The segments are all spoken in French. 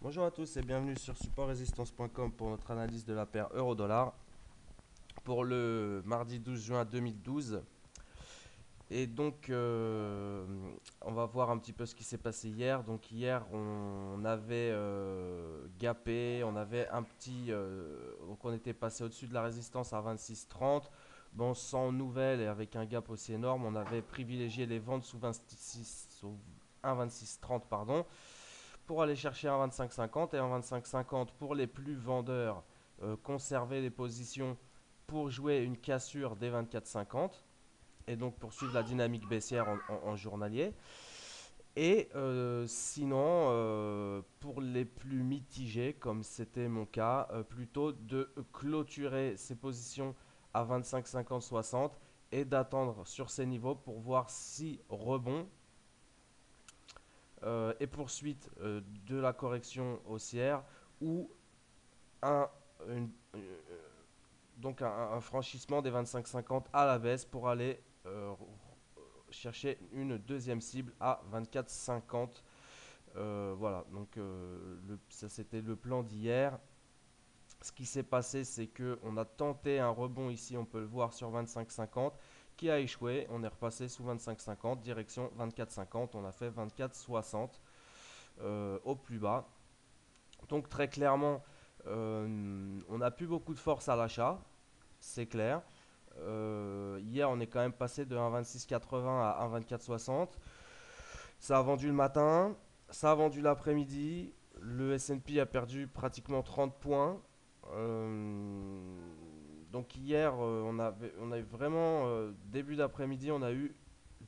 Bonjour à tous et bienvenue sur supportresistance.com pour notre analyse de la paire euro-dollar pour le mardi 12 juin 2012. Et donc, on va voir un petit peu ce qui s'est passé hier. Donc, hier, on avait gapé, on avait un petit. Donc, on était passé au-dessus de la résistance à 26,30. Bon, sans nouvelles et avec un gap aussi énorme, on avait privilégié les ventes sous 26, sous 1,2630, pardon, pour aller chercher un 25,50 et un 25,50 pour les plus vendeurs, conserver les positions pour jouer une cassure des 24,50 et donc poursuivre la dynamique baissière en journalier. Et sinon, pour les plus mitigés, comme c'était mon cas, plutôt de clôturer ces positions à 25, 50, 60 et d'attendre sur ces niveaux pour voir si rebond et poursuite de la correction haussière ou un, une- donc un franchissement des 25-50 à la baisse pour aller chercher une deuxième cible à 24,50. Voilà, donc ça c'était le plan d'hier. Ce qui s'est passé, c'est que on a tenté un rebond ici, on peut le voir sur 25,50, qui a échoué. On est repassé sous 25,50, direction 24,50. On a fait 24,60 au plus bas. Donc très clairement, on n'a plus beaucoup de force à l'achat, c'est clair. Hier, on est quand même passé de 1,2680 à 1,2460. Ça a vendu le matin, ça a vendu l'après-midi. Le S&P a perdu pratiquement 30 points. Euh, donc hier, on a eu vraiment, début d'après-midi, on a eu,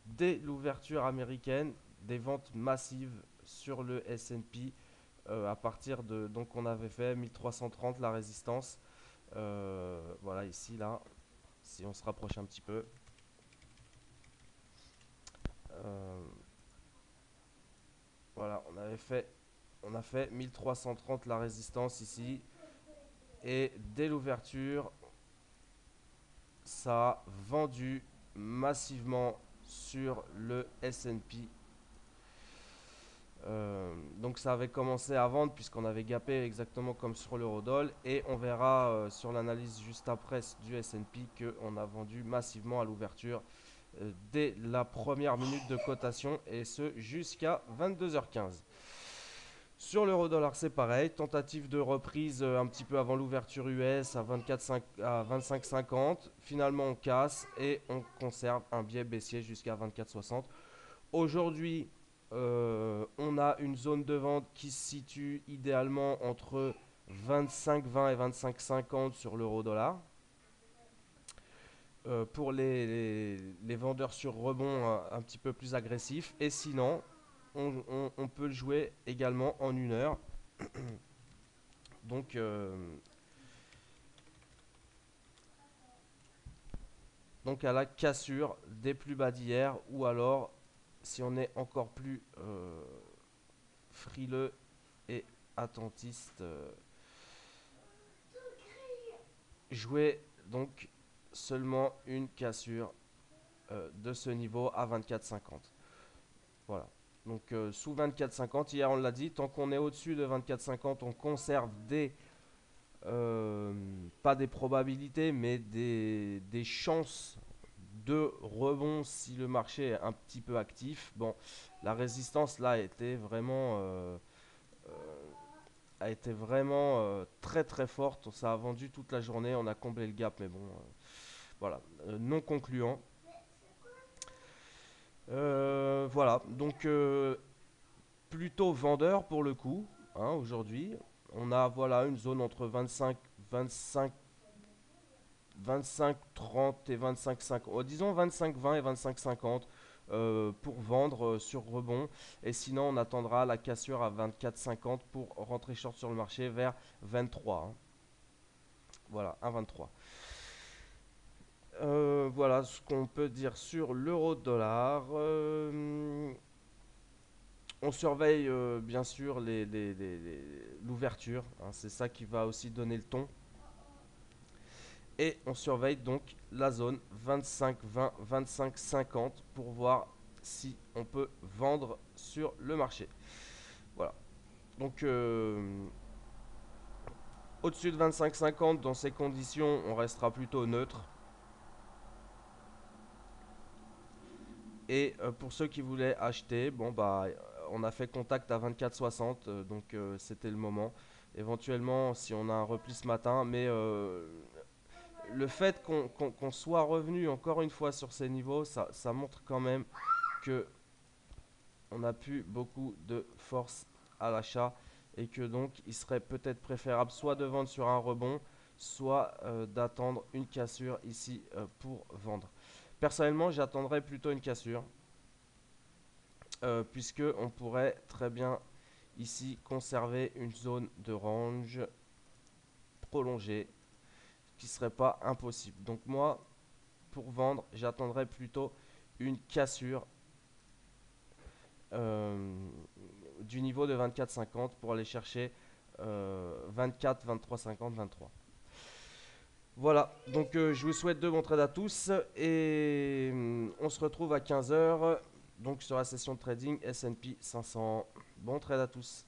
dès l'ouverture américaine, des ventes massives sur le S&P à partir de, donc on avait fait 1330 la résistance. Voilà ici là, si on se rapproche un petit peu. Euh, voilà, on a fait 1330 la résistance ici. Et dès l'ouverture, ça a vendu massivement sur le S&P. Donc ça avait commencé à vendre puisqu'on avait gapé exactement comme sur l'eurodoll et on verra sur l'analyse juste après du S&P qu'on a vendu massivement à l'ouverture dès la première minute de cotation et ce jusqu'à 22h15. Sur l'euro-dollar, c'est pareil, tentative de reprise un petit peu avant l'ouverture US à 25,50. Finalement, on casse et on conserve un biais baissier jusqu'à 24,60. Aujourd'hui, on a une zone de vente qui se situe idéalement entre 25,20 et 25,50 sur l'euro-dollar. Pour les vendeurs sur rebond un petit peu plus agressifs. Et sinon, on peut le jouer également en une heure. Donc, donc à la cassure des plus bas d'hier ou alors si on est encore plus frileux et attentiste, jouer donc seulement une cassure de ce niveau à 24,50. Voilà. Donc sous 24,50, hier on l'a dit, tant qu'on est au-dessus de 24,50, on conserve pas des probabilités, mais des chances de rebond si le marché est un petit peu actif. Bon, la résistance là a été vraiment très très forte. Ça a vendu toute la journée, on a comblé le gap, mais bon, voilà, non concluant. Voilà, donc plutôt vendeur pour le coup, hein, aujourd'hui. On a voilà une zone entre 25 30 et 25 50. Disons 25 20 et 25 50 pour vendre sur rebond. Et sinon, on attendra la cassure à 24 50 pour rentrer short sur le marché vers 23, hein. Voilà, 1,23. Voilà ce qu'on peut dire sur l'euro-dollar. On surveille bien sûr l'ouverture, hein, c'est ça qui va aussi donner le ton. Et on surveille donc la zone 25, 20, 25, 50 pour voir si on peut vendre sur le marché. Voilà. Donc au-dessus de 25,50 dans ces conditions, on restera plutôt neutre. Et pour ceux qui voulaient acheter, bon bah on a fait contact à 24,60, donc c'était le moment. Éventuellement, si on a un repli ce matin, mais le fait qu'on soit revenu encore une fois sur ces niveaux, ça montre quand même que on a plus beaucoup de force à l'achat et que donc il serait peut-être préférable soit de vendre sur un rebond, soit d'attendre une cassure ici pour vendre. Personnellement, j'attendrais plutôt une cassure puisque on pourrait très bien ici conserver une zone de range prolongée qui serait pas impossible. Donc moi, pour vendre, j'attendrais plutôt une cassure euh, du niveau de 24,50 pour aller chercher 24, 23,50, 23. Voilà, donc je vous souhaite de bons trades à tous et on se retrouve à 15 heures donc sur la session de trading S&P 500. Bon trade à tous.